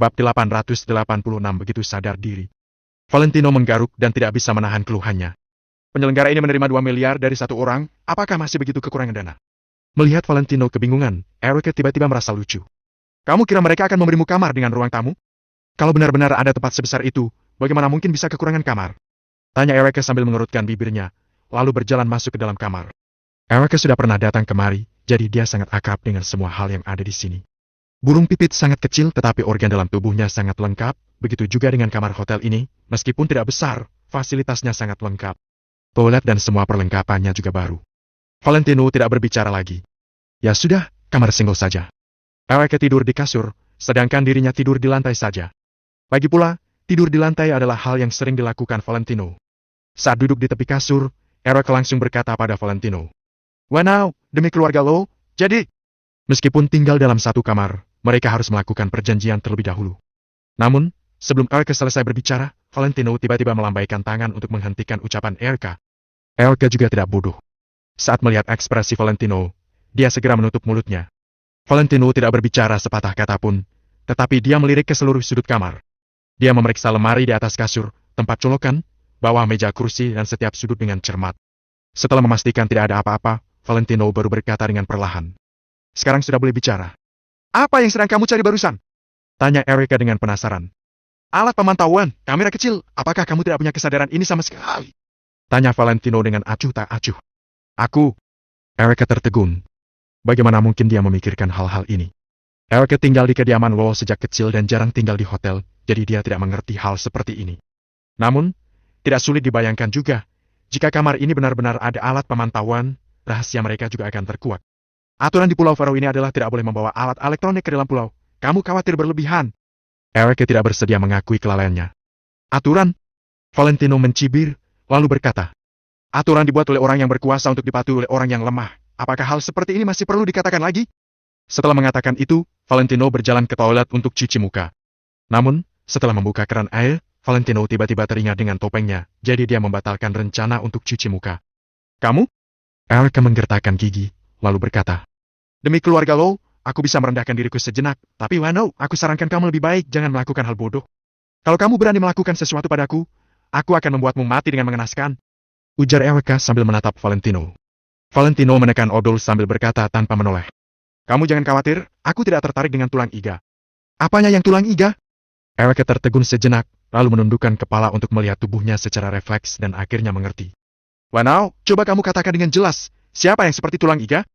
Bab 886 begitu sadar diri. Valentino menggaruk dan tidak bisa menahan keluhannya. Penyelenggara ini menerima 2 miliar dari satu orang, apakah masih begitu kekurangan dana? Melihat Valentino kebingungan, Erica tiba-tiba merasa lucu. Kamu kira mereka akan memberimu kamar dengan ruang tamu? Kalau benar-benar ada tempat sebesar itu, bagaimana mungkin bisa kekurangan kamar? Tanya Erica sambil mengerutkan bibirnya, lalu berjalan masuk ke dalam kamar. Erica sudah pernah datang kemari, jadi dia sangat akrab dengan semua hal yang ada di sini. Burung pipit sangat kecil tetapi organ dalam tubuhnya sangat lengkap, begitu juga dengan kamar hotel ini, meskipun tidak besar, fasilitasnya sangat lengkap. Toilet dan semua perlengkapannya juga baru. Valentino tidak berbicara lagi. Ya sudah, kamar single saja. Erica tidur di kasur, sedangkan dirinya tidur di lantai saja. Lagi pula, tidur di lantai adalah hal yang sering dilakukan Valentino. Saat duduk di tepi kasur, Erica langsung berkata pada Valentino, "Wow, demi keluarga lo, jadi..." Meskipun tinggal dalam satu kamar, mereka harus melakukan perjanjian terlebih dahulu. Namun, sebelum Erica selesai berbicara, Valentino tiba-tiba melambaikan tangan untuk menghentikan ucapan Erica. Erica juga tidak bodoh. Saat melihat ekspresi Valentino, dia segera menutup mulutnya. Valentino tidak berbicara sepatah kata pun, tetapi dia melirik ke seluruh sudut kamar. Dia memeriksa lemari di atas kasur, tempat colokan, bawah meja kursi dan setiap sudut dengan cermat. Setelah memastikan tidak ada apa-apa, Valentino baru berkata dengan perlahan. "Sekarang sudah boleh bicara." "Apa yang sedang kamu cari barusan?" Tanya Erica dengan penasaran. "Alat pemantauan, kamera kecil, apakah kamu tidak punya kesadaran ini sama sekali?" Tanya Valentino dengan acuh tak acuh. "Aku..." Erica tertegun. Bagaimana mungkin dia memikirkan hal-hal ini? Erica tinggal di kediaman Wall sejak kecil dan jarang tinggal di hotel, jadi dia tidak mengerti hal seperti ini. Namun, tidak sulit dibayangkan juga, jika kamar ini benar-benar ada alat pemantauan, rahasia mereka juga akan terkuak. Aturan di Pulau Faroe ini adalah tidak boleh membawa alat elektronik ke dalam pulau. Kamu khawatir berlebihan. Erica tidak bersedia mengakui kelalaiannya. "Aturan?" Valentino mencibir, lalu berkata, "Aturan dibuat oleh orang yang berkuasa untuk dipatuhi oleh orang yang lemah. Apakah hal seperti ini masih perlu dikatakan lagi?" Setelah mengatakan itu, Valentino berjalan ke toilet untuk cuci muka. Namun, setelah membuka keran air, Valentino tiba-tiba teringat dengan topengnya, jadi dia membatalkan rencana untuk cuci muka. "Kamu?" Erica menggertakkan gigi, lalu berkata, "Demi keluarga lo, aku bisa merendahkan diriku sejenak, tapi Wano, aku sarankan kamu lebih baik jangan melakukan hal bodoh. Kalau kamu berani melakukan sesuatu padaku, aku akan membuatmu mati dengan mengenaskan." Ujar Erica sambil menatap Valentino. Valentino menekan odol sambil berkata tanpa menoleh. "Kamu jangan khawatir, aku tidak tertarik dengan tulang iga." "Apanya yang tulang iga?" Erica tertegun sejenak, lalu menundukkan kepala untuk melihat tubuhnya secara refleks dan akhirnya mengerti. "Wano, coba kamu katakan dengan jelas, siapa yang seperti tulang iga?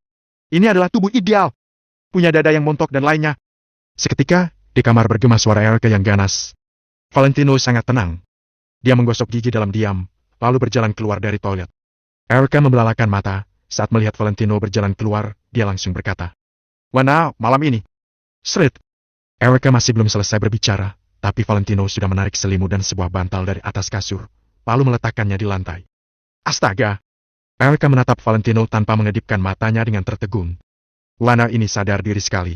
Ini adalah tubuh ideal. Punya dada yang montok dan lainnya." Seketika, di kamar bergema suara Erica yang ganas. Valentino sangat tenang. Dia menggosok gigi dalam diam, lalu berjalan keluar dari toilet. Erica membelalakan mata, saat melihat Valentino berjalan keluar, dia langsung berkata, "Wano, malam ini." Seret. Erica masih belum selesai berbicara, tapi Valentino sudah menarik selimut dan sebuah bantal dari atas kasur, lalu meletakkannya di lantai. Astaga! Erica menatap Valentino tanpa mengedipkan matanya dengan tertegun. Lana ini sadar diri sekali.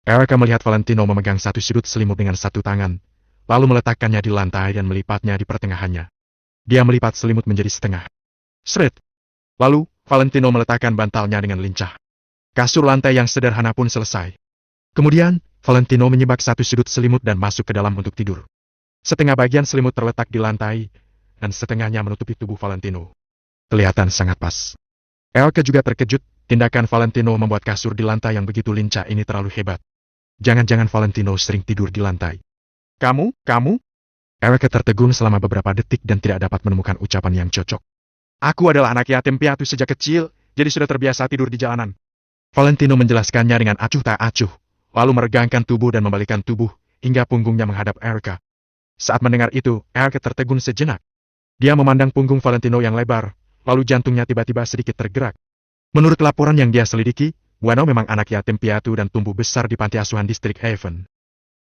Erica melihat Valentino memegang satu sudut selimut dengan satu tangan, lalu meletakkannya di lantai dan melipatnya di pertengahannya. Dia melipat selimut menjadi setengah. Seret. Lalu, Valentino meletakkan bantalnya dengan lincah. Kasur lantai yang sederhana pun selesai. Kemudian, Valentino menyibak satu sudut selimut dan masuk ke dalam untuk tidur. Setengah bagian selimut terletak di lantai, dan setengahnya menutupi tubuh Valentino. Kelihatan sangat pas. Erica juga terkejut, tindakan Valentino membuat kasur di lantai yang begitu lincah ini terlalu hebat. Jangan-jangan Valentino sering tidur di lantai. Kamu? Erica tertegun selama beberapa detik dan tidak dapat menemukan ucapan yang cocok. "Aku adalah anak yatim piatu sejak kecil, jadi sudah terbiasa tidur di jalanan." Valentino menjelaskannya dengan acuh tak acuh, lalu meregangkan tubuh dan membalikkan tubuh, hingga punggungnya menghadap Erica. Saat mendengar itu, Erica tertegun sejenak. Dia memandang punggung Valentino yang lebar, lalu jantungnya tiba-tiba sedikit tergerak. Menurut laporan yang dia selidiki, Wano memang anak yatim piatu dan tumbuh besar di panti asuhan distrik Haven.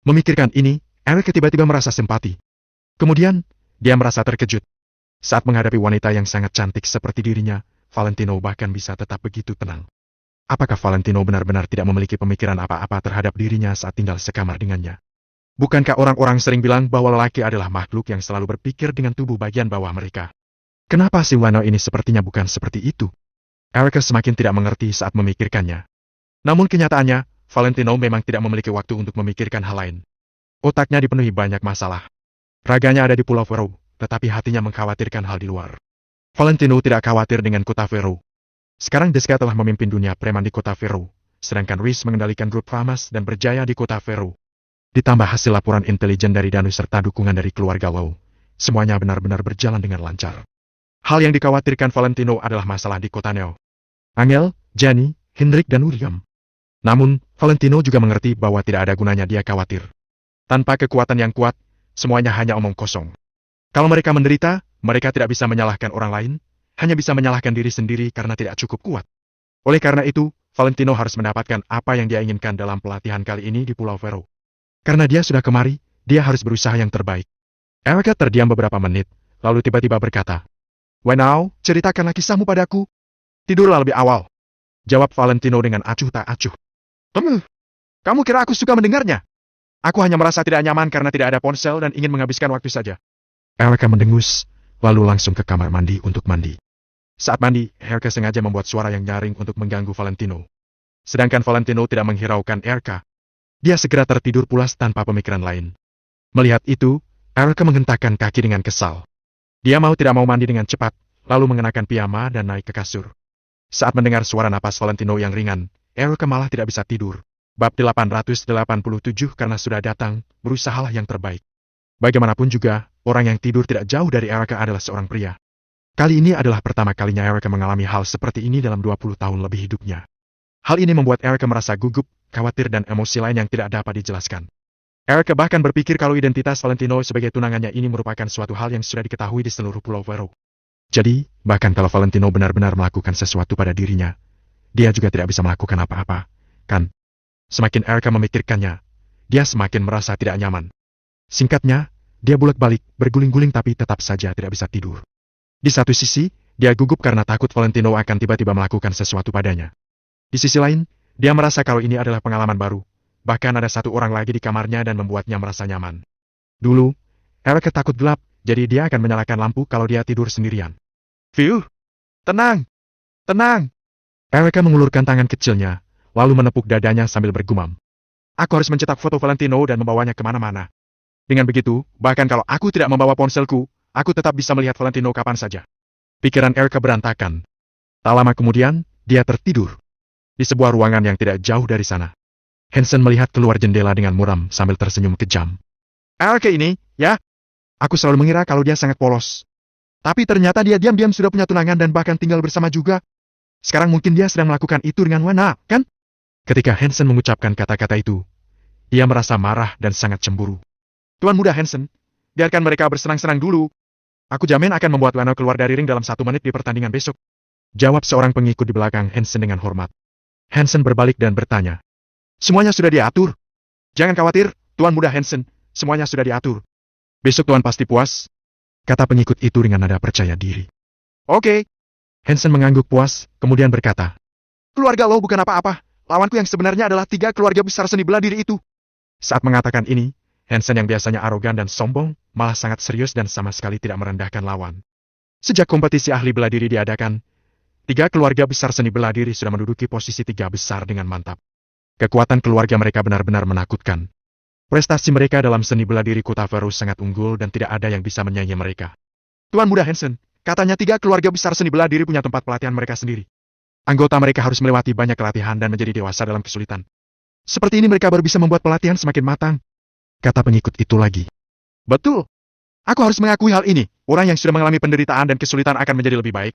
Memikirkan ini, Erica tiba-tiba merasa simpati. Kemudian, dia merasa terkejut. Saat menghadapi wanita yang sangat cantik seperti dirinya, Valentino bahkan bisa tetap begitu tenang. Apakah Valentino benar-benar tidak memiliki pemikiran apa-apa terhadap dirinya saat tinggal sekamar dengannya? Bukankah orang-orang sering bilang bahwa lelaki adalah makhluk yang selalu berpikir dengan tubuh bagian bawah mereka? Kenapa si Wano ini sepertinya bukan seperti itu? Erica semakin tidak mengerti saat memikirkannya. Namun kenyataannya, Valentino memang tidak memiliki waktu untuk memikirkan hal lain. Otaknya dipenuhi banyak masalah. Raganya ada di Pulau Vero, tetapi hatinya mengkhawatirkan hal di luar. Valentino tidak khawatir dengan kota Vero. Sekarang Deska telah memimpin dunia preman di kota Vero, sedangkan Rhys mengendalikan grup Famas dan berjaya di kota Vero. Ditambah hasil laporan intelijen dari Danu serta dukungan dari keluarga Low, semuanya benar-benar berjalan dengan lancar. Hal yang dikhawatirkan Valentino adalah masalah di kota Neo. Angel, Jenny, Hendrik dan William. Namun, Valentino juga mengerti bahwa tidak ada gunanya dia khawatir. Tanpa kekuatan yang kuat, semuanya hanya omong kosong. Kalau mereka menderita, mereka tidak bisa menyalahkan orang lain, hanya bisa menyalahkan diri sendiri karena tidak cukup kuat. Oleh karena itu, Valentino harus mendapatkan apa yang dia inginkan dalam pelatihan kali ini di Pulau Vero. Karena dia sudah kemari, dia harus berusaha yang terbaik. Erica terdiam beberapa menit, lalu tiba-tiba berkata, "Now, ceritakanlah kisahmu padaku." "Tidurlah lebih awal," jawab Valentino dengan acuh tak acuh. Kamu kira aku suka mendengarnya? Aku hanya merasa tidak nyaman karena tidak ada ponsel dan ingin menghabiskan waktu saja." Erica mendengus, lalu langsung ke kamar mandi untuk mandi. Saat mandi, Erica sengaja membuat suara yang nyaring untuk mengganggu Valentino. Sedangkan Valentino tidak menghiraukan Erica. Dia segera tertidur pulas tanpa pemikiran lain. Melihat itu, Erica menghentakkan kaki dengan kesal. Dia mau tidak mau mandi dengan cepat, lalu mengenakan piyama dan naik ke kasur. Saat mendengar suara napas Valentino yang ringan, Erica malah tidak bisa tidur. Bab 887 karena sudah datang, berusahalah yang terbaik. Bagaimanapun juga, orang yang tidur tidak jauh dari Erica adalah seorang pria. Kali ini adalah pertama kalinya Erica mengalami hal seperti ini dalam 20 tahun lebih hidupnya. Hal ini membuat Erica merasa gugup, khawatir dan emosi lain yang tidak dapat dijelaskan. Erica bahkan berpikir kalau identitas Valentino sebagai tunangannya ini merupakan suatu hal yang sudah diketahui di seluruh Pulau Vero. Jadi, bahkan kalau Valentino benar-benar melakukan sesuatu pada dirinya, dia juga tidak bisa melakukan apa-apa, kan? Semakin Erica memikirkannya, dia semakin merasa tidak nyaman. Singkatnya, dia bolak-balik, berguling-guling tapi tetap saja tidak bisa tidur. Di satu sisi, dia gugup karena takut Valentino akan tiba-tiba melakukan sesuatu padanya. Di sisi lain, dia merasa kalau ini adalah pengalaman baru, bahkan ada satu orang lagi di kamarnya dan membuatnya merasa nyaman. Dulu, Erica takut gelap, jadi dia akan menyalakan lampu kalau dia tidur sendirian. "Fiu, tenang, tenang." Erica mengulurkan tangan kecilnya, lalu menepuk dadanya sambil bergumam. "Aku harus mencetak foto Valentino dan membawanya kemana-mana. Dengan begitu, bahkan kalau aku tidak membawa ponselku, aku tetap bisa melihat Valentino kapan saja." Pikiran Erica berantakan. Tak lama kemudian, dia tertidur. Di sebuah ruangan yang tidak jauh dari sana. Hansen melihat keluar jendela dengan muram sambil tersenyum kejam. "Erica ini, ya? Aku selalu mengira kalau dia sangat polos. Tapi ternyata dia diam-diam sudah punya tunangan dan bahkan tinggal bersama juga. Sekarang mungkin dia sedang melakukan itu dengan Wana, kan?" Ketika Hansen mengucapkan kata-kata itu, ia merasa marah dan sangat cemburu. "Tuan Muda Hansen, biarkan mereka bersenang-senang dulu. Aku jamin akan membuat Wana keluar dari ring dalam 1 menit di pertandingan besok," jawab seorang pengikut di belakang Hansen dengan hormat. Hansen berbalik dan bertanya, "Semuanya sudah diatur. Jangan khawatir, Tuan Muda Hansen, semuanya sudah diatur. Besok Tuan pasti puas," kata pengikut itu dengan nada percaya diri. "Oke." Hansen mengangguk puas, kemudian berkata, "Keluarga lo bukan apa-apa. Lawanku yang sebenarnya adalah 3 keluarga besar seni bela diri itu." Saat mengatakan ini, Hansen yang biasanya arogan dan sombong, malah sangat serius dan sama sekali tidak merendahkan lawan. Sejak kompetisi ahli bela diri diadakan, 3 keluarga besar seni bela diri sudah menduduki posisi 3 besar dengan mantap. Kekuatan keluarga mereka benar-benar menakutkan. Prestasi mereka dalam seni bela diri kota Vero sangat unggul dan tidak ada yang bisa menyaingi mereka. "Tuan Muda Hansen, katanya 3 keluarga besar seni bela diri punya tempat pelatihan mereka sendiri. Anggota mereka harus melewati banyak latihan dan menjadi dewasa dalam kesulitan. Seperti ini mereka baru bisa membuat pelatihan semakin matang," kata pengikut itu lagi. "Betul. Aku harus mengakui hal ini. Orang yang sudah mengalami penderitaan dan kesulitan akan menjadi lebih baik."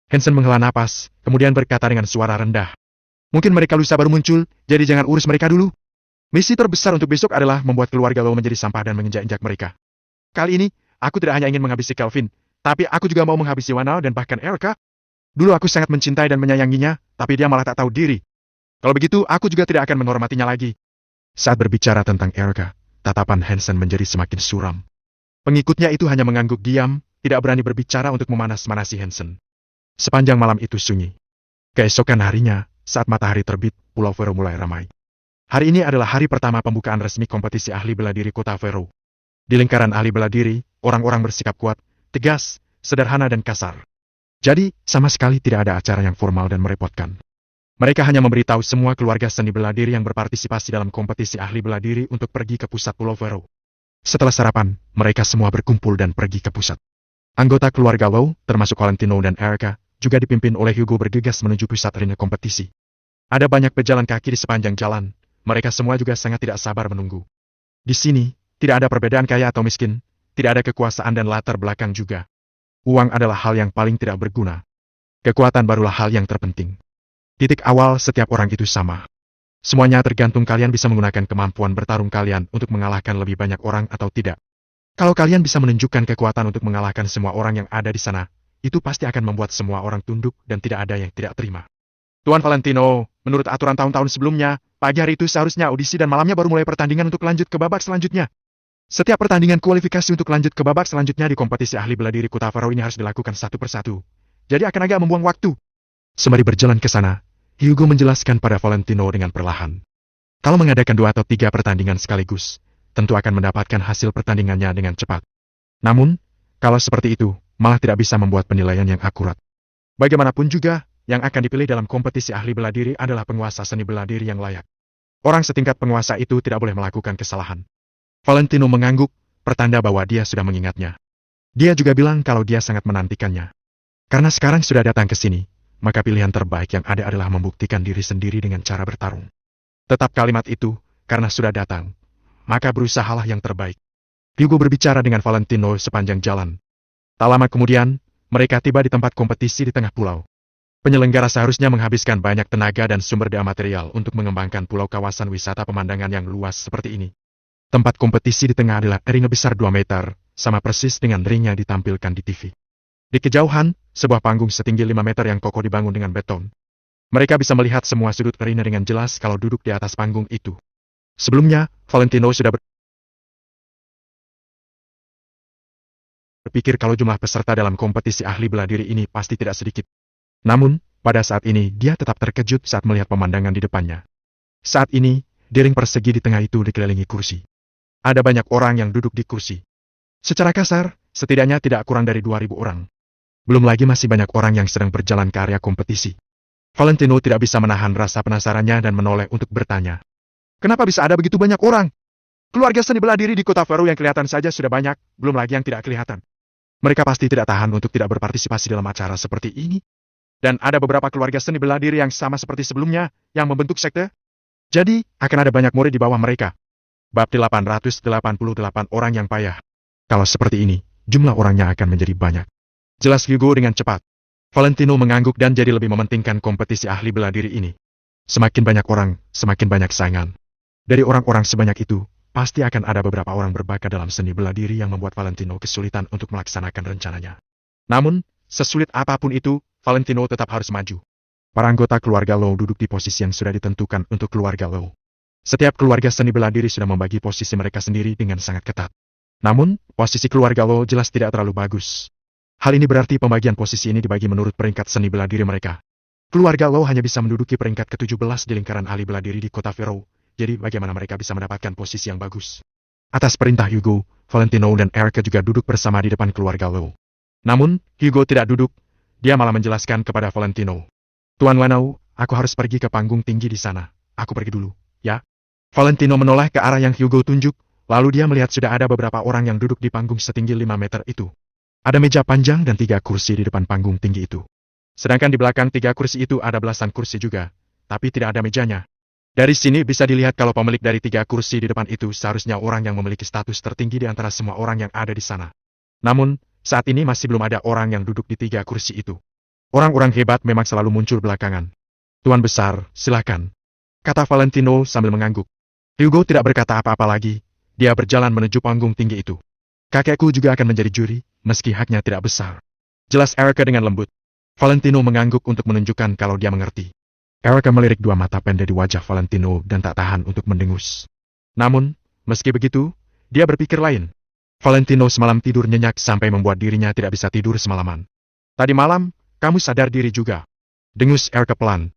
Hansen menghela napas, kemudian berkata dengan suara rendah. "Mungkin mereka lusa baru muncul, jadi jangan urus mereka dulu. Misi terbesar untuk besok adalah membuat keluarga lo menjadi sampah dan menginjak-injak mereka. Kali ini, aku tidak hanya ingin menghabisi Kelvin, tapi aku juga mau menghabisi Wana dan bahkan Erica. Dulu aku sangat mencintai dan menyayanginya, tapi dia malah tak tahu diri. Kalau begitu, aku juga tidak akan menghormatinya lagi." Saat berbicara tentang Erica, tatapan Hansen menjadi semakin suram. Pengikutnya itu hanya mengangguk diam, tidak berani berbicara untuk memanas-manasi Hansen. Sepanjang malam itu sunyi. Keesokan harinya, saat matahari terbit, Pulau Vero mulai ramai. Hari ini adalah hari pertama pembukaan resmi kompetisi ahli bela diri kota Vero. Di lingkaran ahli bela diri, orang-orang bersikap kuat, tegas, sederhana dan kasar. Jadi, sama sekali tidak ada acara yang formal dan merepotkan. Mereka hanya memberitahu semua keluarga seni bela diri yang berpartisipasi dalam kompetisi ahli bela diri untuk pergi ke pusat Pulau Vero. Setelah sarapan, mereka semua berkumpul dan pergi ke pusat. Anggota keluarga Low, termasuk Valentino dan Erica, juga dipimpin oleh Hugo bergegas menuju pusat arena kompetisi. Ada banyak pejalan kaki di sepanjang jalan, mereka semua juga sangat tidak sabar menunggu. Di sini, tidak ada perbedaan kaya atau miskin, tidak ada kekuasaan dan latar belakang juga. Uang adalah hal yang paling tidak berguna. Kekuatan barulah hal yang terpenting. Titik awal setiap orang itu sama. Semuanya tergantung kalian bisa menggunakan kemampuan bertarung kalian untuk mengalahkan lebih banyak orang atau tidak. Kalau kalian bisa menunjukkan kekuatan untuk mengalahkan semua orang yang ada di sana, itu pasti akan membuat semua orang tunduk dan tidak ada yang tidak terima. Tuan Valentino, menurut aturan tahun-tahun sebelumnya, pagi hari itu seharusnya audisi dan malamnya baru mulai pertandingan untuk lanjut ke babak selanjutnya. Setiap pertandingan kualifikasi untuk lanjut ke babak selanjutnya di kompetisi ahli bela diri Kota Faro ini harus dilakukan satu persatu. Jadi akan agak membuang waktu. Sembari berjalan ke sana, Hugo menjelaskan pada Valentino dengan perlahan. Kalau mengadakan 2 atau 3 pertandingan sekaligus, tentu akan mendapatkan hasil pertandingannya dengan cepat. Namun, kalau seperti itu, malah tidak bisa membuat penilaian yang akurat. Bagaimanapun juga, yang akan dipilih dalam kompetisi ahli bela diri adalah penguasa seni bela diri yang layak. Orang setingkat penguasa itu tidak boleh melakukan kesalahan. Valentino mengangguk, pertanda bahwa dia sudah mengingatnya. Dia juga bilang kalau dia sangat menantikannya. Karena sekarang sudah datang ke sini, maka pilihan terbaik yang ada adalah membuktikan diri sendiri dengan cara bertarung. Tetap kalimat itu, karena sudah datang, maka berusahalah yang terbaik. Hugo berbicara dengan Valentino sepanjang jalan. Tak lama kemudian, mereka tiba di tempat kompetisi di tengah pulau. Penyelenggara seharusnya menghabiskan banyak tenaga dan sumber daya material untuk mengembangkan pulau kawasan wisata pemandangan yang luas seperti ini. Tempat kompetisi di tengah adalah ring besar 2 meter, sama persis dengan ring yang ditampilkan di TV. Di kejauhan, sebuah panggung setinggi 5 meter yang kokoh dibangun dengan beton. Mereka bisa melihat semua sudut arena dengan jelas kalau duduk di atas panggung itu. Sebelumnya, Valentino sudah berpikir kalau jumlah peserta dalam kompetisi ahli bela diri ini pasti tidak sedikit. Namun, pada saat ini dia tetap terkejut saat melihat pemandangan di depannya. Saat ini, di ring persegi di tengah itu dikelilingi kursi. Ada banyak orang yang duduk di kursi. Secara kasar, setidaknya tidak kurang dari 2.000 orang. Belum lagi masih banyak orang yang sedang berjalan ke area kompetisi. Valentino tidak bisa menahan rasa penasarannya dan menoleh untuk bertanya. Kenapa bisa ada begitu banyak orang? Keluarga seni bela diri di Kota Faro yang kelihatan saja sudah banyak, belum lagi yang tidak kelihatan. Mereka pasti tidak tahan untuk tidak berpartisipasi dalam acara seperti ini. Dan ada beberapa keluarga seni bela diri yang sama seperti sebelumnya, yang membentuk sekte. Jadi, akan ada banyak murid di bawah mereka. Bab 888 orang yang payah. Kalau seperti ini, jumlah orangnya akan menjadi banyak. Jelas Hugo dengan cepat. Valentino mengangguk dan jadi lebih mementingkan kompetisi ahli bela diri ini. Semakin banyak orang, semakin banyak saingan. Dari orang-orang sebanyak itu, pasti akan ada beberapa orang berbakat dalam seni bela diri yang membuat Valentino kesulitan untuk melaksanakan rencananya. Namun, sesulit apapun itu, Valentino tetap harus maju. Para anggota keluarga Low duduk di posisi yang sudah ditentukan untuk keluarga Low. Setiap keluarga seni bela diri sudah membagi posisi mereka sendiri dengan sangat ketat. Namun, posisi keluarga Low jelas tidak terlalu bagus. Hal ini berarti pembagian posisi ini dibagi menurut peringkat seni bela diri mereka. Keluarga Low hanya bisa menduduki peringkat ke-17 di lingkaran ahli bela diri di Kota Faro. Jadi bagaimana mereka bisa mendapatkan posisi yang bagus? Atas perintah Hugo, Valentino dan Erica juga duduk bersama di depan keluarga Low. Namun, Hugo tidak duduk. Dia malah menjelaskan kepada Valentino. Tuan Lanau, aku harus pergi ke panggung tinggi di sana. Aku pergi dulu, ya? Valentino menoleh ke arah yang Hugo tunjuk, lalu dia melihat sudah ada beberapa orang yang duduk di panggung setinggi 5 meter itu. Ada meja panjang dan 3 kursi di depan panggung tinggi itu. Sedangkan di belakang 3 kursi itu ada belasan kursi juga, tapi tidak ada mejanya. Dari sini bisa dilihat kalau pemilik dari 3 kursi di depan itu seharusnya orang yang memiliki status tertinggi di antara semua orang yang ada di sana. Namun, saat ini masih belum ada orang yang duduk di 3 kursi itu. Orang-orang hebat memang selalu muncul belakangan. Tuan besar, silakan, kata Valentino sambil mengangguk. Hugo tidak berkata apa-apa lagi. Dia berjalan menuju panggung tinggi itu. Kakekku juga akan menjadi juri, meski haknya tidak besar. Jelas Erica dengan lembut. Valentino mengangguk untuk menunjukkan kalau dia mengerti. Erica melirik 2 mata pendek di wajah Valentino dan tak tahan untuk mendengus. Namun, meski begitu, dia berpikir lain. Valentino semalam tidur nyenyak sampai membuat dirinya tidak bisa tidur semalaman. Tadi malam, kamu sadar diri juga. Dengus Erica pelan.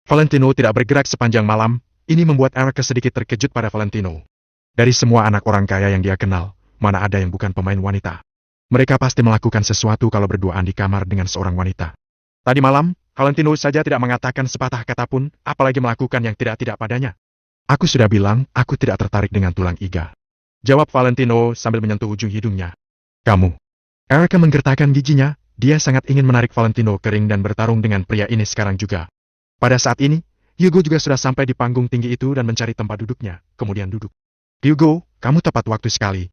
Valentino tidak bergerak sepanjang malam, ini membuat Erica sedikit terkejut pada Valentino. Dari semua anak orang kaya yang dia kenal, mana ada yang bukan pemain wanita. Mereka pasti melakukan sesuatu kalau berduaan di kamar dengan seorang wanita. Tadi malam, Valentino saja tidak mengatakan sepatah kata pun, apalagi melakukan yang tidak-tidak padanya. Aku sudah bilang, aku tidak tertarik dengan tulang iga. Jawab Valentino sambil menyentuh ujung hidungnya. Kamu. Erica menggertakkan giginya, dia sangat ingin menarik Valentino ke ring dan bertarung dengan pria ini sekarang juga. Pada saat ini, Hugo juga sudah sampai di panggung tinggi itu dan mencari tempat duduknya, kemudian duduk. Hugo, kamu tepat waktu sekali,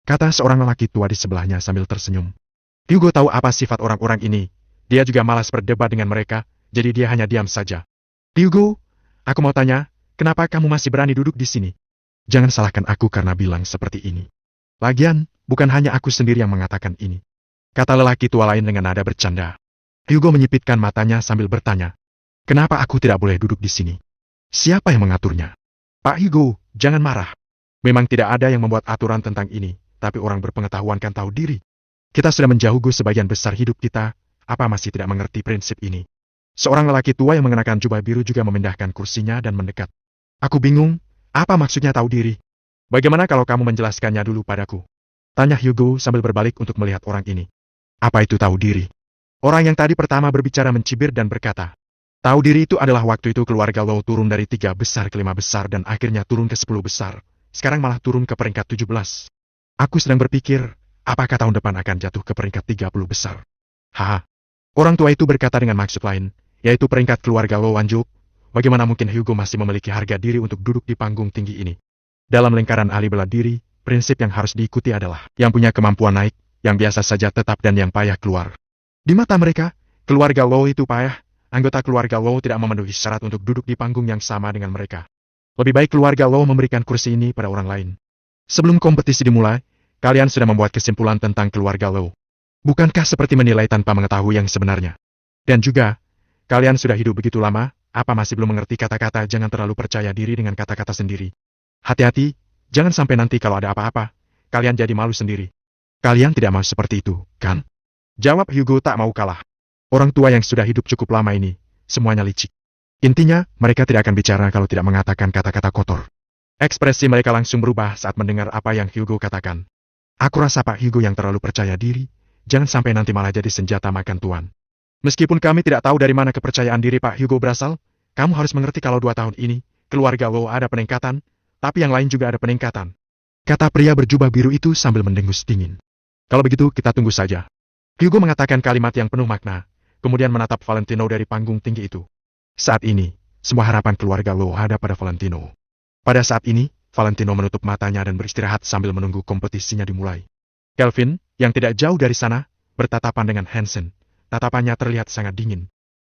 kata seorang lelaki tua di sebelahnya sambil tersenyum. Hugo tahu apa sifat orang-orang ini. Dia juga malas berdebat dengan mereka, jadi dia hanya diam saja. Hugo, aku mau tanya, kenapa kamu masih berani duduk di sini? Jangan salahkan aku karena bilang seperti ini. Lagian, bukan hanya aku sendiri yang mengatakan ini, kata lelaki tua lain dengan nada bercanda. Hugo menyipitkan matanya sambil bertanya, kenapa aku tidak boleh duduk di sini? Siapa yang mengaturnya? Pak Hugo, jangan marah. Memang tidak ada yang membuat aturan tentang ini, tapi orang berpengetahuan kan tahu diri. Kita sudah menjauh sebagian besar hidup kita, apa masih tidak mengerti prinsip ini? Seorang lelaki tua yang mengenakan jubah biru juga memindahkan kursinya dan mendekat. Aku bingung, apa maksudnya tahu diri? Bagaimana kalau kamu menjelaskannya dulu padaku? Tanya Hugo sambil berbalik untuk melihat orang ini. Apa itu tahu diri? Orang yang tadi pertama berbicara mencibir dan berkata, tahu diri itu adalah waktu itu keluarga Low turun dari 3 besar ke 5 besar dan akhirnya turun ke 10 besar. Sekarang malah turun ke peringkat 17. Aku sedang berpikir, apakah tahun depan akan jatuh ke peringkat 30 besar? Haha. Orang tua itu berkata dengan maksud lain, yaitu peringkat keluarga Low anjlok. Bagaimana mungkin Hugo masih memiliki harga diri untuk duduk di panggung tinggi ini? Dalam lingkaran ahli bela diri, prinsip yang harus diikuti adalah yang punya kemampuan naik, yang biasa saja tetap dan yang payah keluar. Di mata mereka, keluarga Low itu payah, anggota keluarga Low tidak memenuhi syarat untuk duduk di panggung yang sama dengan mereka. Lebih baik keluarga Low memberikan kursi ini pada orang lain. Sebelum kompetisi dimulai, kalian sudah membuat kesimpulan tentang keluarga Low. Bukankah seperti menilai tanpa mengetahui yang sebenarnya? Dan juga, kalian sudah hidup begitu lama, apa masih belum mengerti kata-kata jangan terlalu percaya diri dengan kata-kata sendiri? Hati-hati, jangan sampai nanti kalau ada apa-apa, kalian jadi malu sendiri. Kalian tidak mau seperti itu, kan? Jawab Hugo tak mau kalah. Orang tua yang sudah hidup cukup lama ini, semuanya licik. Intinya, mereka tidak akan bicara kalau tidak mengatakan kata-kata kotor. Ekspresi mereka langsung berubah saat mendengar apa yang Hugo katakan. Aku rasa Pak Hugo yang terlalu percaya diri, jangan sampai nanti malah jadi senjata makan tuan. Meskipun kami tidak tahu dari mana kepercayaan diri Pak Hugo berasal, kamu harus mengerti kalau 2 tahun ini, keluarga Low ada peningkatan, tapi yang lain juga ada peningkatan. Kata pria berjubah biru itu sambil mendengus dingin. Kalau begitu kita tunggu saja. Hugo mengatakan kalimat yang penuh makna, kemudian menatap Valentino dari panggung tinggi itu. Saat ini, semua harapan keluarga Low ada pada Valentino. Pada saat ini, Valentino menutup matanya dan beristirahat sambil menunggu kompetisinya dimulai. Kelvin, yang tidak jauh dari sana, bertatapan dengan Hansen. Tatapannya terlihat sangat dingin.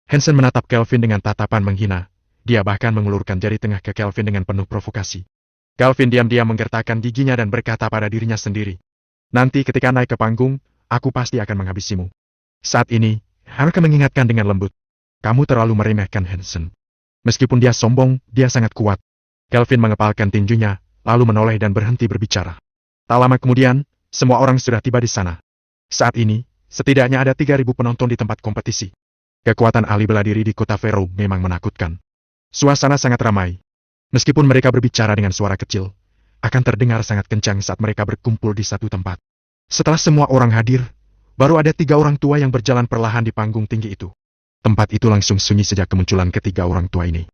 Hansen menatap Kelvin dengan tatapan menghina. Dia bahkan mengulurkan jari tengah ke Kelvin dengan penuh provokasi. Kelvin diam-diam menggertakkan giginya dan berkata pada dirinya sendiri. Nanti ketika naik ke panggung, aku pasti akan menghabisimu. Saat ini, Erica mengingatkan dengan lembut. Kamu terlalu meremehkan Hansen. Meskipun dia sombong, dia sangat kuat. Kelvin mengepalkan tinjunya, lalu menoleh dan berhenti berbicara. Tak lama kemudian, semua orang sudah tiba di sana. Saat ini, setidaknya ada 3.000 penonton di tempat kompetisi. Kekuatan ahli bela diri di kota Vero memang menakutkan. Suasana sangat ramai. Meskipun mereka berbicara dengan suara kecil, akan terdengar sangat kencang saat mereka berkumpul di satu tempat. Setelah semua orang hadir, baru ada 3 orang tua yang berjalan perlahan di panggung tinggi itu. Tempat itu langsung sunyi sejak kemunculan ketiga orang tua ini.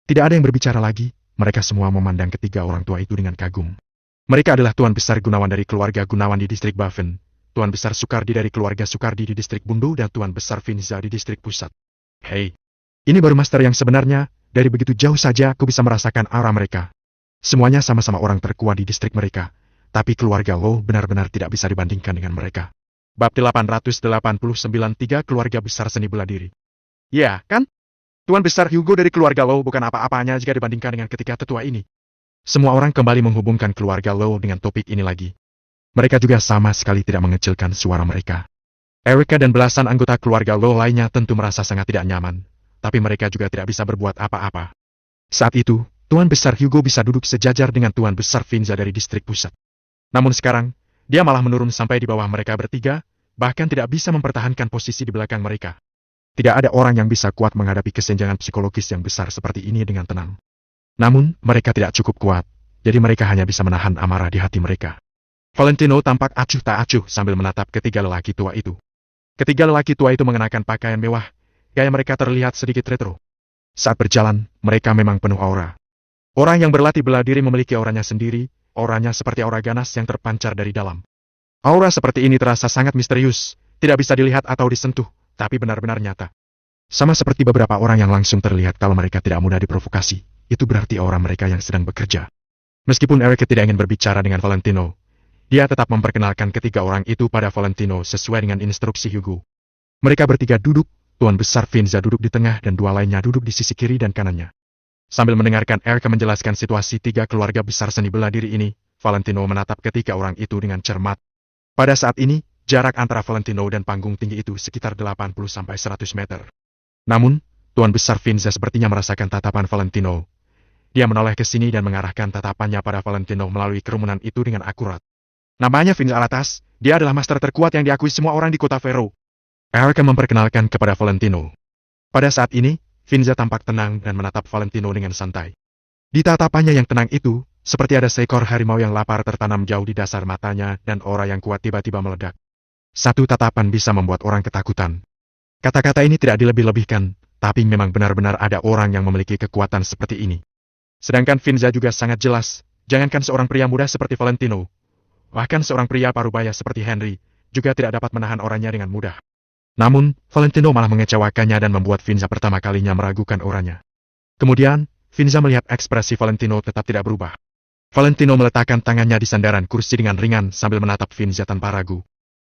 Tidak ada yang berbicara lagi, mereka semua memandang ketiga orang tua itu dengan kagum. Mereka adalah Tuan Besar Gunawan dari keluarga Gunawan di distrik Baven, Tuan Besar Sukardi dari keluarga Sukardi di distrik Bundu dan Tuan Besar Finza di distrik Pusat. Hei, ini baru master yang sebenarnya, dari begitu jauh saja aku bisa merasakan aura mereka. Semuanya sama-sama orang terkuat di distrik mereka, tapi keluarga Low benar-benar tidak bisa dibandingkan dengan mereka. Bab 889 3 Keluarga Besar Seni Bela Diri. Ya, kan? Tuan Besar Hugo dari keluarga Low bukan apa-apanya jika dibandingkan dengan ketiga tetua ini. Semua orang kembali menghubungkan keluarga Low dengan topik ini lagi. Mereka juga sama sekali tidak mengecilkan suara mereka. Erica dan belasan anggota keluarga Low lainnya tentu merasa sangat tidak nyaman, tapi mereka juga tidak bisa berbuat apa-apa. Saat itu, Tuan Besar Hugo bisa duduk sejajar dengan Tuan Besar Finza dari distrik Pusat. Namun sekarang, dia malah menurun sampai di bawah mereka bertiga, bahkan tidak bisa mempertahankan posisi di belakang mereka. Tidak ada orang yang bisa kuat menghadapi kesenjangan psikologis yang besar seperti ini dengan tenang. Namun, mereka tidak cukup kuat, jadi mereka hanya bisa menahan amarah di hati mereka. Valentino tampak acuh tak acuh sambil menatap ketiga lelaki tua itu. Ketiga lelaki tua itu mengenakan pakaian mewah, gaya mereka terlihat sedikit retro. Saat berjalan, mereka memang penuh aura. Orang yang berlatih bela diri memiliki auranya sendiri, auranya seperti aura ganas yang terpancar dari dalam. Aura seperti ini terasa sangat misterius, tidak bisa dilihat atau disentuh, tapi benar-benar nyata. Sama seperti beberapa orang yang langsung terlihat kalau mereka tidak mudah diprovokasi, itu berarti aura mereka yang sedang bekerja. Meskipun Eric tidak ingin berbicara dengan Valentino, dia tetap memperkenalkan ketiga orang itu pada Valentino sesuai dengan instruksi Hugo. Mereka bertiga duduk, Tuan Besar Finza duduk di tengah dan dua lainnya duduk di sisi kiri dan kanannya. Sambil mendengarkan Eric menjelaskan situasi tiga keluarga besar seni bela diri ini, Valentino menatap ketiga orang itu dengan cermat. Pada saat ini, jarak antara Valentino dan panggung tinggi itu sekitar 80-100 meter. Namun, Tuan Besar Finza sepertinya merasakan tatapan Valentino. Dia menoleh ke sini dan mengarahkan tatapannya pada Valentino melalui kerumunan itu dengan akurat. Namanya Finza Alatas, dia adalah master terkuat yang diakui semua orang di kota Vero. Eric memperkenalkan kepada Valentino. Pada saat ini, Finza tampak tenang dan menatap Valentino dengan santai. Di tatapannya yang tenang itu, seperti ada seekor harimau yang lapar tertanam jauh di dasar matanya dan aura yang kuat tiba-tiba meledak. Satu tatapan bisa membuat orang ketakutan. Kata-kata ini tidak dilebih-lebihkan, tapi memang benar-benar ada orang yang memiliki kekuatan seperti ini. Sedangkan Finza juga sangat jelas, jangankan seorang pria muda seperti Valentino, bahkan seorang pria parubaya seperti Henry, juga tidak dapat menahan orangnya dengan mudah. Namun, Valentino malah mengecewakannya dan membuat Finza pertama kalinya meragukan orangnya. Kemudian, Finza melihat ekspresi Valentino tetap tidak berubah. Valentino meletakkan tangannya di sandaran kursi dengan ringan sambil menatap Finza tanpa ragu.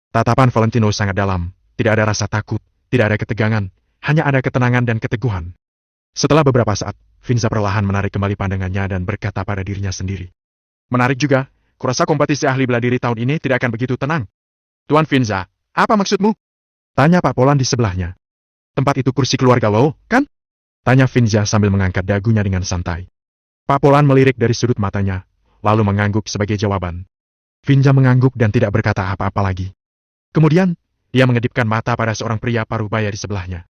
Tatapan Valentino sangat dalam, tidak ada rasa takut, tidak ada ketegangan, hanya ada ketenangan dan keteguhan. Setelah beberapa saat, Finza perlahan menarik kembali pandangannya dan berkata pada dirinya sendiri. Menarik juga. Kurasa kompetisi ahli bela diri tahun ini tidak akan begitu tenang. Tuan Finza, apa maksudmu? Tanya Pak Polan di sebelahnya. Tempat itu kursi keluarga lo, kan? Tanya Finza sambil mengangkat dagunya dengan santai. Pak Polan melirik dari sudut matanya, lalu mengangguk sebagai jawaban. Finza mengangguk dan tidak berkata apa-apa lagi. Kemudian, dia mengedipkan mata pada seorang pria parubaya di sebelahnya.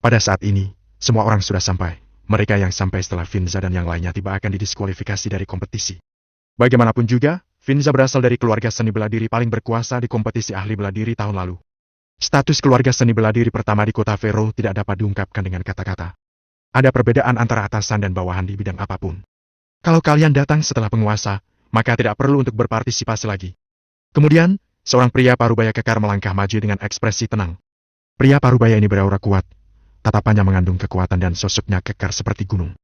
Pada saat ini, semua orang sudah sampai. Mereka yang sampai setelah Finza dan yang lainnya tiba akan didiskualifikasi dari kompetisi. Bagaimanapun juga, Finza berasal dari keluarga seni bela diri paling berkuasa di kompetisi ahli bela diri tahun lalu. Status keluarga seni bela diri pertama di kota Vero tidak dapat diungkapkan dengan kata-kata. Ada perbedaan antara atasan dan bawahan di bidang apapun. Kalau kalian datang setelah penguasa, maka tidak perlu untuk berpartisipasi lagi. Kemudian, seorang pria parubaya kekar melangkah maju dengan ekspresi tenang. Pria parubaya ini beraura kuat. Tatapannya mengandung kekuatan dan sosoknya kekar seperti gunung.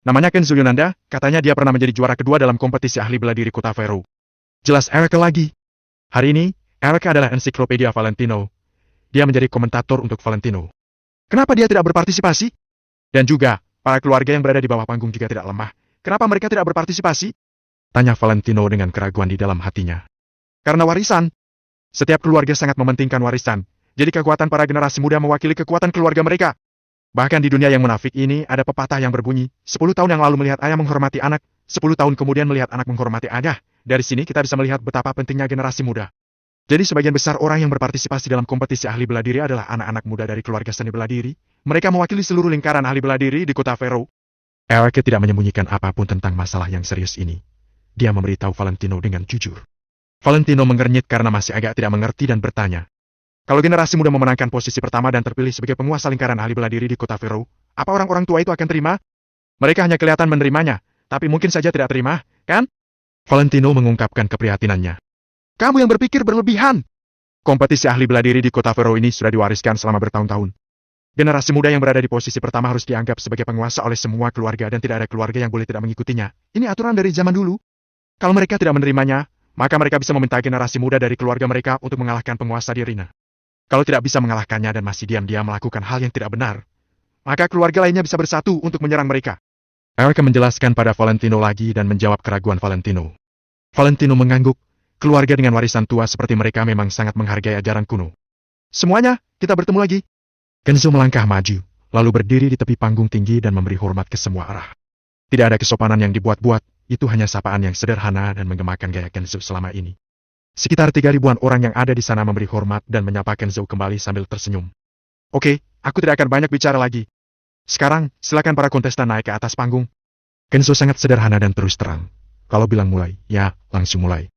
Namanya Kenzo Yonanda, katanya dia pernah menjadi juara kedua dalam kompetisi ahli bela diri kota Vero. Jelas Eric lagi. Hari ini, Eric adalah ensiklopedia Valentino. Dia menjadi komentator untuk Valentino. Kenapa dia tidak berpartisipasi? Dan juga, para keluarga yang berada di bawah panggung juga tidak lemah. Kenapa mereka tidak berpartisipasi? Tanya Valentino dengan keraguan di dalam hatinya. Karena warisan. Setiap keluarga sangat mementingkan warisan. Jadi kekuatan para generasi muda mewakili kekuatan keluarga mereka. Bahkan di dunia yang munafik ini ada pepatah yang berbunyi, 10 tahun yang lalu melihat ayah menghormati anak, 10 tahun kemudian melihat anak menghormati ayah. Dari sini kita bisa melihat betapa pentingnya generasi muda. Jadi sebagian besar orang yang berpartisipasi dalam kompetisi ahli bela diri adalah anak-anak muda dari keluarga seni bela diri. Mereka mewakili seluruh lingkaran ahli bela diri di kota Vero. Eric tidak menyembunyikan apapun tentang masalah yang serius ini. Dia memberitahu Valentino dengan jujur. Valentino mengernyit karena masih agak tidak mengerti dan bertanya. Kalau generasi muda memenangkan posisi pertama dan terpilih sebagai penguasa lingkaran ahli bela diri di kota Vero, apa orang-orang tua itu akan terima? Mereka hanya kelihatan menerimanya, tapi mungkin saja tidak terima, kan? Valentino mengungkapkan keprihatinannya. Kamu yang berpikir berlebihan. Kompetisi ahli bela diri di kota Vero ini sudah diwariskan selama bertahun-tahun. Generasi muda yang berada di posisi pertama harus dianggap sebagai penguasa oleh semua keluarga dan tidak ada keluarga yang boleh tidak mengikutinya. Ini aturan dari zaman dulu. Kalau mereka tidak menerimanya, maka mereka bisa meminta generasi muda dari keluarga mereka untuk mengalahkan penguasa di arena. Kalau tidak bisa mengalahkannya dan masih diam-diam melakukan hal yang tidak benar, maka keluarga lainnya bisa bersatu untuk menyerang mereka. Eric menjelaskan pada Valentino lagi dan menjawab keraguan Valentino. Valentino mengangguk, keluarga dengan warisan tua seperti mereka memang sangat menghargai ajaran kuno. Semuanya, kita bertemu lagi. Kenzo melangkah maju, lalu berdiri di tepi panggung tinggi dan memberi hormat ke semua arah. Tidak ada kesopanan yang dibuat-buat, itu hanya sapaan yang sederhana dan menggemakan gaya Kenzo selama ini. Sekitar 3.000-an orang yang ada di sana memberi hormat dan menyapa Kenzo kembali sambil tersenyum. Oke, aku tidak akan banyak bicara lagi. Sekarang, silakan para kontestan naik ke atas panggung. Kenzo sangat sederhana dan terus terang. Kalau bilang mulai, ya, langsung mulai.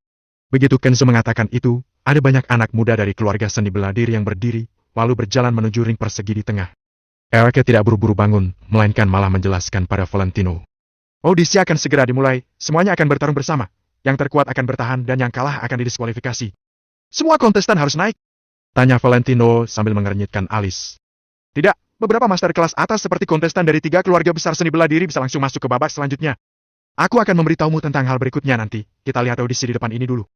Begitu Kenzo mengatakan itu, ada banyak anak muda dari keluarga seni bela diri yang berdiri, lalu berjalan menuju ring persegi di tengah. Elke tidak buru-buru bangun, melainkan malah menjelaskan pada Valentino. Audisi akan segera dimulai, semuanya akan bertarung bersama. Yang terkuat akan bertahan dan yang kalah akan didiskualifikasi. Semua kontestan harus naik? Tanya Valentino sambil mengernyitkan alis. Tidak, beberapa master kelas atas seperti kontestan dari 3 keluarga besar seni bela diri bisa langsung masuk ke babak selanjutnya. Aku akan memberitahumu tentang hal berikutnya nanti, kita lihat audisi di depan ini dulu.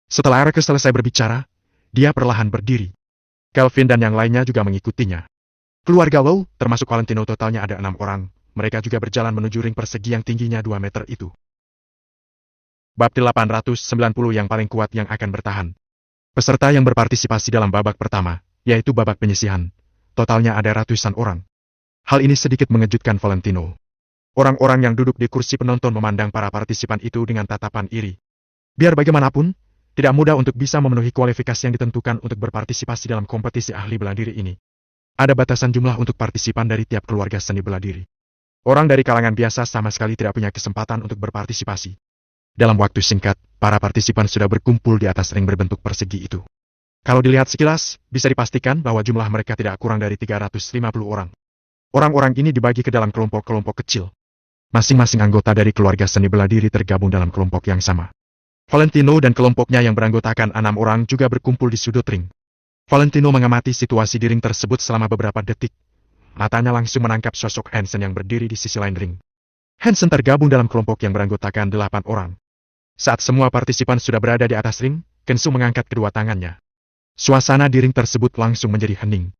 Setelah Elke selesai berbicara, dia perlahan berdiri. Kelvin dan yang lainnya juga mengikutinya. Keluarga Low, termasuk Valentino totalnya ada 6 orang, mereka juga berjalan menuju ring persegi yang tingginya 2 meter itu. Bab 890 yang paling kuat yang akan bertahan. Peserta yang berpartisipasi dalam babak pertama, yaitu babak penyisihan. Totalnya ada ratusan orang. Hal ini sedikit mengejutkan Valentino. Orang-orang yang duduk di kursi penonton memandang para partisipan itu dengan tatapan iri. Biar bagaimanapun, tidak mudah untuk bisa memenuhi kualifikasi yang ditentukan untuk berpartisipasi dalam kompetisi ahli bela diri ini. Ada batasan jumlah untuk partisipan dari tiap keluarga seni bela diri. Orang dari kalangan biasa sama sekali tidak punya kesempatan untuk berpartisipasi. Dalam waktu singkat, para partisipan sudah berkumpul di atas ring berbentuk persegi itu. Kalau dilihat sekilas, bisa dipastikan bahwa jumlah mereka tidak kurang dari 350 orang. Orang-orang ini dibagi ke dalam kelompok-kelompok kecil. Masing-masing anggota dari keluarga seni bela diri tergabung dalam kelompok yang sama. Valentino dan kelompoknya yang beranggotakan 6 orang juga berkumpul di sudut ring. Valentino mengamati situasi di ring tersebut selama beberapa detik. Matanya langsung menangkap sosok Hansen yang berdiri di sisi lain ring. Hansen tergabung dalam kelompok yang beranggotakan 8 orang. Saat semua partisipan sudah berada di atas ring, Kensu mengangkat kedua tangannya. Suasana di ring tersebut langsung menjadi hening.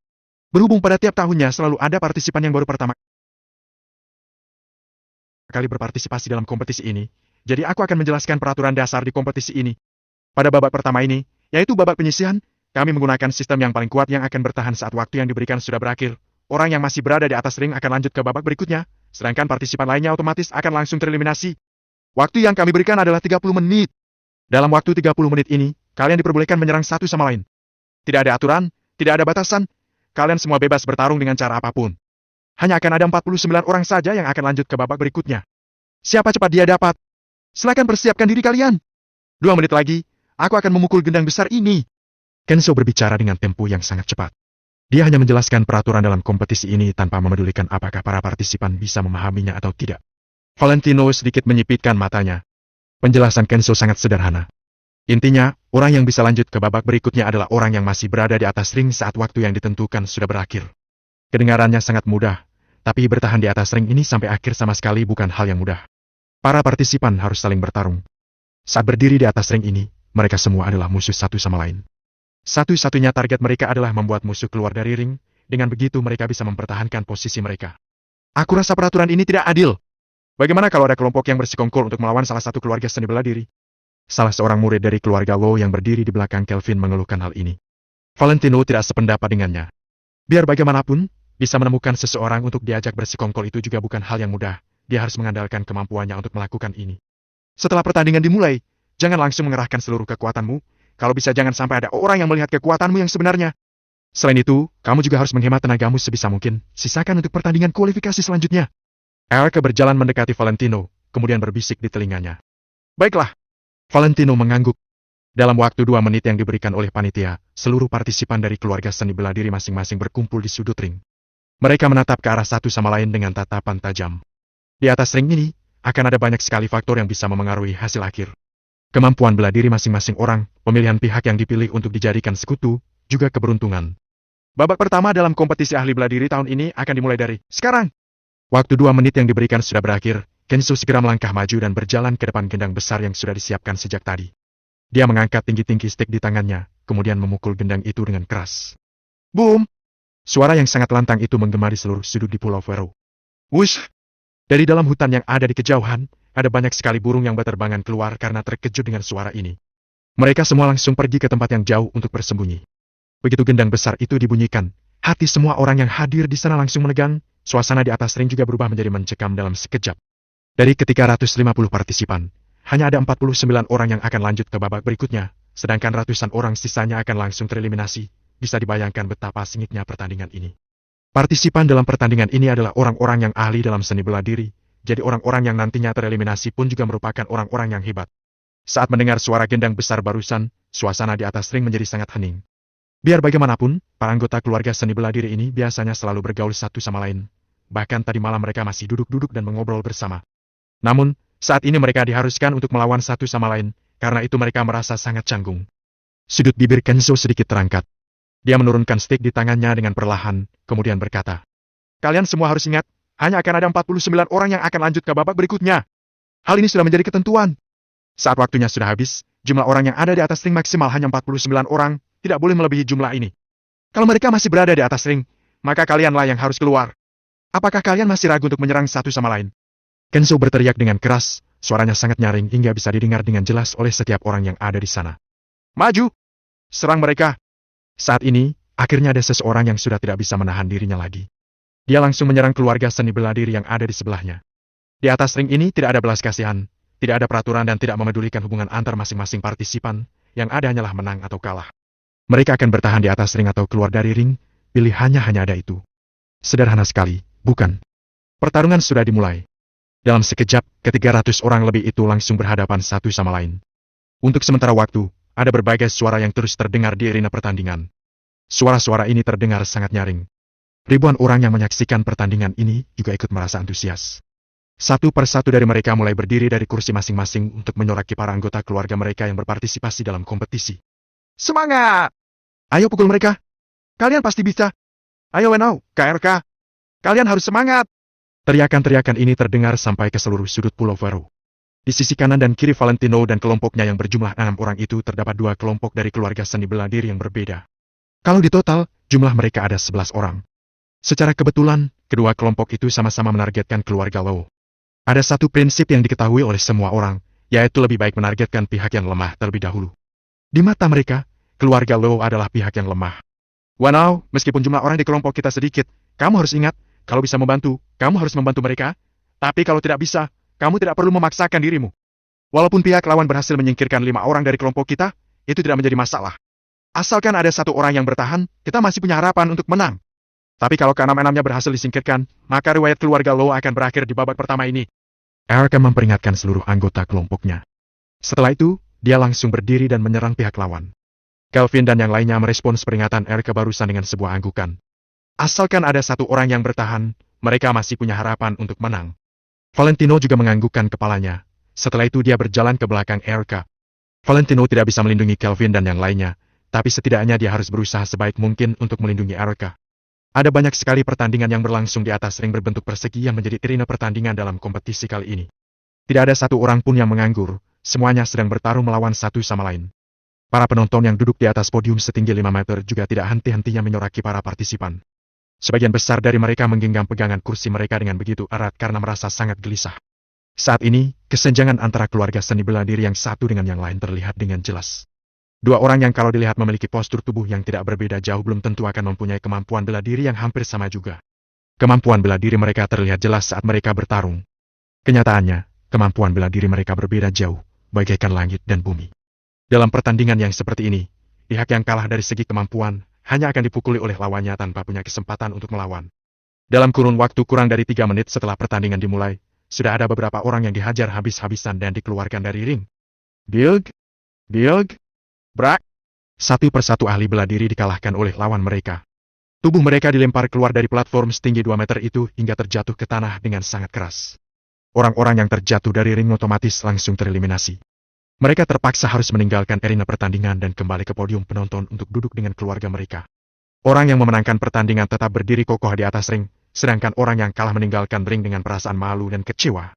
Berhubung pada tiap tahunnya selalu ada partisipan yang baru pertama kali berpartisipasi dalam kompetisi ini, jadi aku akan menjelaskan peraturan dasar di kompetisi ini. Pada babak pertama ini, yaitu babak penyisihan, kami menggunakan sistem yang paling kuat yang akan bertahan saat waktu yang diberikan sudah berakhir. Orang yang masih berada di atas ring akan lanjut ke babak berikutnya, sedangkan partisipan lainnya otomatis akan langsung tereliminasi. Waktu yang kami berikan adalah 30 menit. Dalam waktu 30 menit ini, kalian diperbolehkan menyerang satu sama lain. Tidak ada aturan, tidak ada batasan, kalian semua bebas bertarung dengan cara apapun. Hanya akan ada 49 orang saja yang akan lanjut ke babak berikutnya. Siapa cepat dia dapat. Silakan persiapkan diri kalian. 2 menit lagi, aku akan memukul gendang besar ini. Kenzo berbicara dengan tempo yang sangat cepat. Dia hanya menjelaskan peraturan dalam kompetisi ini tanpa memedulikan apakah para partisipan bisa memahaminya atau tidak. Valentino sedikit menyipitkan matanya. Penjelasan Kenzo sangat sederhana. Intinya, orang yang bisa lanjut ke babak berikutnya adalah orang yang masih berada di atas ring saat waktu yang ditentukan sudah berakhir. Kedengarannya sangat mudah, tapi bertahan di atas ring ini sampai akhir sama sekali bukan hal yang mudah. Para partisipan harus saling bertarung. Saat berdiri di atas ring ini, mereka semua adalah musuh satu sama lain. Satu-satunya target mereka adalah membuat musuh keluar dari ring, dengan begitu mereka bisa mempertahankan posisi mereka. Aku rasa peraturan ini tidak adil. Bagaimana kalau ada kelompok yang bersekongkol untuk melawan salah satu keluarga seni bela diri? Salah seorang murid dari keluarga Low yang berdiri di belakang Kelvin mengeluhkan hal ini. Valentino tidak sependapat dengannya. Biar bagaimanapun, bisa menemukan seseorang untuk diajak bersekongkol itu juga bukan hal yang mudah. Dia harus mengandalkan kemampuannya untuk melakukan ini. Setelah pertandingan dimulai, jangan langsung mengerahkan seluruh kekuatanmu. Kalau bisa jangan sampai ada orang yang melihat kekuatanmu yang sebenarnya. Selain itu, kamu juga harus menghemat tenagamu sebisa mungkin. Sisakan untuk pertandingan kualifikasi selanjutnya. Elke berjalan mendekati Valentino, kemudian berbisik di telinganya. Baiklah. Valentino mengangguk. Dalam waktu 2 menit yang diberikan oleh panitia, seluruh partisipan dari keluarga seni bela diri masing-masing berkumpul di sudut ring. Mereka menatap ke arah satu sama lain dengan tatapan tajam. Di atas ring ini, akan ada banyak sekali faktor yang bisa memengaruhi hasil akhir. Kemampuan bela diri masing-masing orang, pemilihan pihak yang dipilih untuk dijadikan sekutu, juga keberuntungan. Babak pertama dalam kompetisi ahli bela diri tahun ini akan dimulai dari sekarang. Waktu 2 menit yang diberikan sudah berakhir, Kenzo segera melangkah maju dan berjalan ke depan gendang besar yang sudah disiapkan sejak tadi. Dia mengangkat tinggi-tinggi stik di tangannya, kemudian memukul gendang itu dengan keras. Boom! Suara yang sangat lantang itu menggema di seluruh sudut di Pulau Vero. Wush! Dari dalam hutan yang ada di kejauhan, ada banyak sekali burung yang berterbangan keluar karena terkejut dengan suara ini. Mereka semua langsung pergi ke tempat yang jauh untuk bersembunyi. Begitu gendang besar itu dibunyikan, hati semua orang yang hadir di sana langsung menegang, suasana di atas ring juga berubah menjadi mencekam dalam sekejap. Dari ke-350 partisipan, hanya ada 49 orang yang akan lanjut ke babak berikutnya, sedangkan ratusan orang sisanya akan langsung tereliminasi. Bisa dibayangkan betapa sengitnya pertandingan ini. Partisipan dalam pertandingan ini adalah orang-orang yang ahli dalam seni bela diri, jadi orang-orang yang nantinya tereliminasi pun juga merupakan orang-orang yang hebat. Saat mendengar suara gendang besar barusan, suasana di atas ring menjadi sangat hening. Biar bagaimanapun, para anggota keluarga seni bela diri ini biasanya selalu bergaul satu sama lain. Bahkan tadi malam mereka masih duduk-duduk dan mengobrol bersama. Namun, saat ini mereka diharuskan untuk melawan satu sama lain, karena itu mereka merasa sangat canggung. Sudut bibir Kenzo sedikit terangkat. Dia menurunkan stick di tangannya dengan perlahan, kemudian berkata, "Kalian semua harus ingat, hanya akan ada 49 orang yang akan lanjut ke babak berikutnya. Hal ini sudah menjadi ketentuan. Saat waktunya sudah habis, jumlah orang yang ada di atas ring maksimal hanya 49 orang, tidak boleh melebihi jumlah ini. Kalau mereka masih berada di atas ring, maka kalianlah yang harus keluar. Apakah kalian masih ragu untuk menyerang satu sama lain?" Kenzo berteriak dengan keras, suaranya sangat nyaring hingga bisa didengar dengan jelas oleh setiap orang yang ada di sana. "Maju! Serang mereka!" Saat ini, akhirnya ada seseorang yang sudah tidak bisa menahan dirinya lagi. Dia langsung menyerang keluarga seni bela diri yang ada di sebelahnya. Di atas ring ini tidak ada belas kasihan, tidak ada peraturan dan tidak memedulikan hubungan antar masing-masing partisipan, yang ada hanyalah menang atau kalah. Mereka akan bertahan di atas ring atau keluar dari ring, pilihannya hanya ada itu. Sederhana sekali, bukan? Pertarungan sudah dimulai. Dalam sekejap, ke-300 orang lebih itu langsung berhadapan satu sama lain. Untuk sementara waktu, ada berbagai suara yang terus terdengar di arena pertandingan. Suara-suara ini terdengar sangat nyaring. Ribuan orang yang menyaksikan pertandingan ini juga ikut merasa antusias. Satu persatu dari mereka mulai berdiri dari kursi masing-masing untuk menyoraki para anggota keluarga mereka yang berpartisipasi dalam kompetisi. "Semangat! Ayo pukul mereka! Kalian pasti bisa! Ayo Wenau, KRK! Kalian harus semangat!" Teriakan-teriakan ini terdengar sampai ke seluruh sudut Pulau Vero. Di sisi kanan dan kiri Valentino dan kelompoknya yang berjumlah 6 orang itu terdapat 2 kelompok dari keluarga seni bela diri yang berbeda. Kalau di total, jumlah mereka ada 11 orang. Secara kebetulan, kedua kelompok itu sama-sama menargetkan keluarga Low. Ada satu prinsip yang diketahui oleh semua orang, yaitu lebih baik menargetkan pihak yang lemah terlebih dahulu. Di mata mereka, keluarga Low adalah pihak yang lemah. "Wanau, meskipun jumlah orang di kelompok kita sedikit, kamu harus ingat, kalau bisa membantu, kamu harus membantu mereka. Tapi kalau tidak bisa, kamu tidak perlu memaksakan dirimu. Walaupun pihak lawan berhasil menyingkirkan 5 orang dari kelompok kita, itu tidak menjadi masalah. Asalkan ada 1 orang yang bertahan, kita masih punya harapan untuk menang. Tapi kalau ke-6-6-nya berhasil disingkirkan, maka riwayat keluarga Low akan berakhir di babak pertama ini." Erica memperingatkan seluruh anggota kelompoknya. Setelah itu, dia langsung berdiri dan menyerang pihak lawan. Kelvin dan yang lainnya merespons peringatan Erica barusan dengan sebuah anggukan. Asalkan ada 1 orang yang bertahan, mereka masih punya harapan untuk menang. Valentino juga menganggukkan kepalanya. Setelah itu dia berjalan ke belakang Erica. Valentino tidak bisa melindungi Kelvin dan yang lainnya, tapi setidaknya dia harus berusaha sebaik mungkin untuk melindungi Erica. Ada banyak sekali pertandingan yang berlangsung di atas ring berbentuk persegi yang menjadi arena pertandingan dalam kompetisi kali ini. Tidak ada 1 orang pun yang menganggur, semuanya sedang bertarung melawan satu sama lain. Para penonton yang duduk di atas podium setinggi 5 meter juga tidak henti-hentinya menyoraki para partisipan. Sebagian besar dari mereka menggenggam pegangan kursi mereka dengan begitu erat karena merasa sangat gelisah. Saat ini, kesenjangan antara keluarga seni bela diri yang satu dengan yang lain terlihat dengan jelas. 2 orang yang kalau dilihat memiliki postur tubuh yang tidak berbeda jauh belum tentu akan mempunyai kemampuan bela diri yang hampir sama juga. Kemampuan bela diri mereka terlihat jelas saat mereka bertarung. Kenyataannya, kemampuan bela diri mereka berbeda jauh, bagaikan langit dan bumi. Dalam pertandingan yang seperti ini, pihak yang kalah dari segi kemampuan hanya akan dipukuli oleh lawannya tanpa punya kesempatan untuk melawan. Dalam kurun waktu kurang dari 3 menit setelah pertandingan dimulai, sudah ada beberapa orang yang dihajar habis-habisan dan dikeluarkan dari ring. Bilg, Brak. Satu persatu ahli bela diri dikalahkan oleh lawan mereka. Tubuh mereka dilempar keluar dari platform setinggi 2 meter itu hingga terjatuh ke tanah dengan sangat keras. Orang-orang yang terjatuh dari ring otomatis langsung tereliminasi. Mereka terpaksa harus meninggalkan arena pertandingan dan kembali ke podium penonton untuk duduk dengan keluarga mereka. Orang yang memenangkan pertandingan tetap berdiri kokoh di atas ring, sedangkan orang yang kalah meninggalkan ring dengan perasaan malu dan kecewa.